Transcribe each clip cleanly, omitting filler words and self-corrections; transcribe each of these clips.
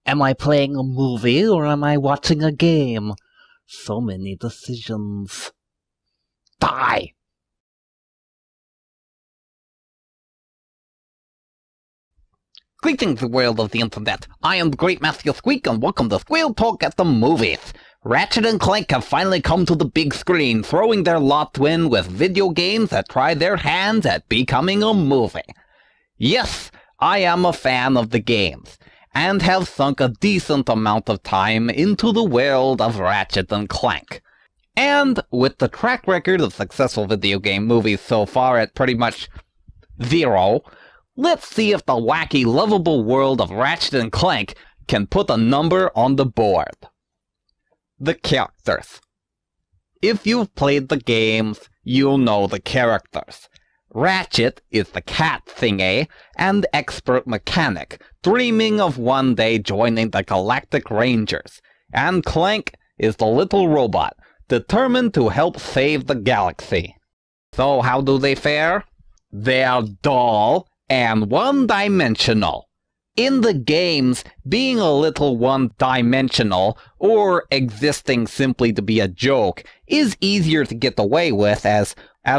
Am I playing a movie or am I watching a game? So many decisions. Die! Greetings, world of the internet. I am the Great Master Squeak, and welcome to Squirrel Talk at the Movies. Ratchet and Clank have finally come to the big screen, throwing their lot to win with video games that try their hands at becoming a movie. Yes, I am a fan of the games, and have sunk a decent amount of time into the world of Ratchet and Clank. And with the track record of successful video game movies so far at pretty much zero, let's see if the wacky, lovable world of Ratchet and Clank can put a number on the board. The characters. If you've played the games, you'll know the characters. Ratchet is the cat thingy and expert mechanic, dreaming of one day joining the Galactic Rangers. And Clank is the little robot, determined to help save the galaxy. So how do they fare? They're dull and one-dimensional. In the games, being a little one-dimensional, or existing simply to be a joke, is easier to get away with as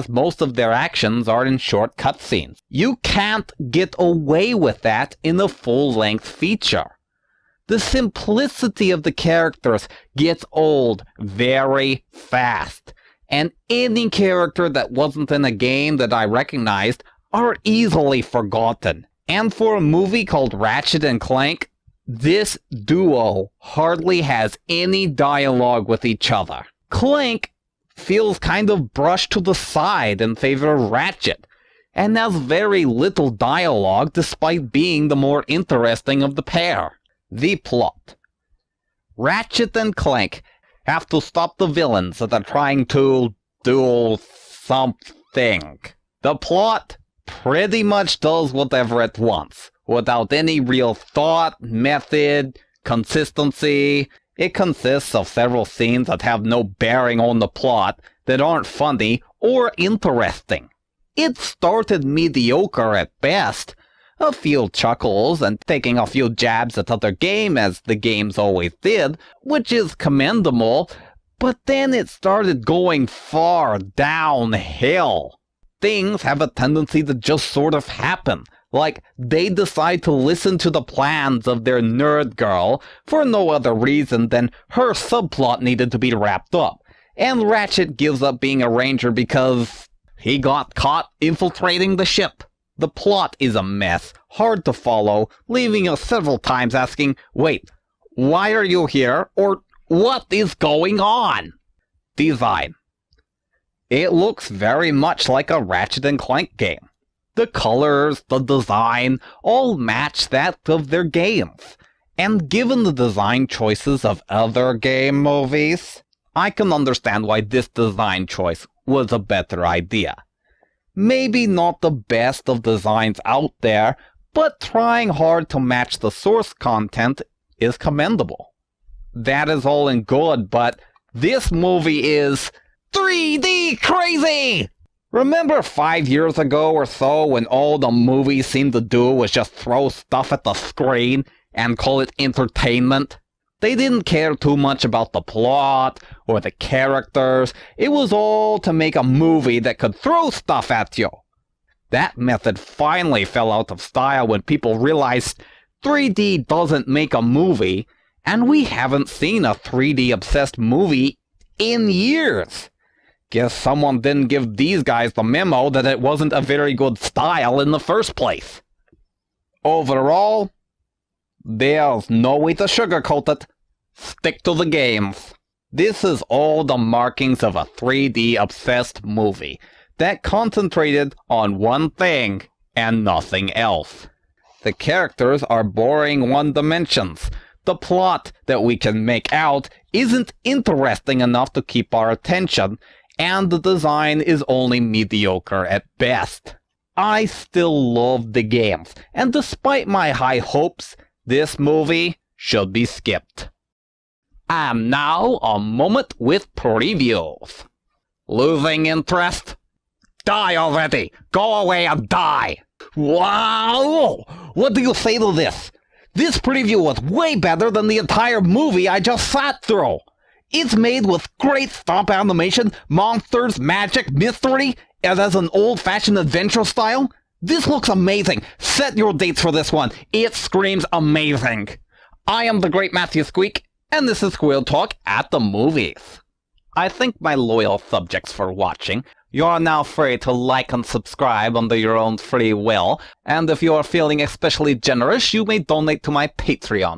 most of their actions are in short cutscenes. You can't get away with that in a full-length feature. The simplicity of the characters gets old very fast, and any character that wasn't in a game that I recognized are easily forgotten. And for a movie called Ratchet and Clank, this duo hardly has any dialogue with each other. Clank feels kind of brushed to the side in favor of Ratchet, and has very little dialogue despite being the more interesting of the pair. The plot. Ratchet and Clank have to stop the villains that are trying to do something. The plot pretty much does whatever it wants, without any real thought, method, consistency. It consists of several scenes that have no bearing on the plot, that aren't funny or interesting. It started mediocre at best, a few chuckles and taking a few jabs at other games as the games always did, which is commendable, but then it started going far downhill. Things have a tendency to just sort of happen, like they decide to listen to the plans of their nerd girl for no other reason than her subplot needed to be wrapped up, and Ratchet gives up being a ranger because he got caught infiltrating the ship. The plot is a mess, hard to follow, leaving us several times asking, wait, why are you here? Or what is going on? Design. It looks very much like a Ratchet and Clank game. The colors, the design, all match that of their games. And given the design choices of other game movies, I can understand why this design choice was a better idea. Maybe not the best of designs out there, but trying hard to match the source content is commendable. That is all and good, but this movie is 3D crazy! Remember 5 years ago or so when all the movies seemed to do was just throw stuff at the screen and call it entertainment? They didn't care too much about the plot or the characters. It was all to make a movie that could throw stuff at you. That method finally fell out of style when people realized 3D doesn't make a movie, and we haven't seen a 3D-obsessed movie in years. Guess someone didn't give these guys the memo that it wasn't a very good style in the first place. Overall, there's no way to sugarcoat it. Stick to the games. This is all the markings of a 3D-obsessed movie that concentrated on one thing and nothing else. The characters are boring one dimensions. The plot that we can make out isn't interesting enough to keep our attention, and the design is only mediocre at best. I still love the games, and despite my high hopes, this movie should be skipped. And now, a moment with previews. Losing interest? Die already! Go away and die! Wow! What do you say to this? This preview was way better than the entire movie I just sat through. It's made with great stop animation, monsters, magic, mystery, and as an old-fashioned adventure style. This looks amazing. Set your dates for this one. It screams amazing. I am the Great Matthew Squeak, and this is Squirrel Talk at the Movies. I thank my loyal subjects for watching. You are now free to like and subscribe under your own free will, and if you are feeling especially generous, you may donate to my Patreon.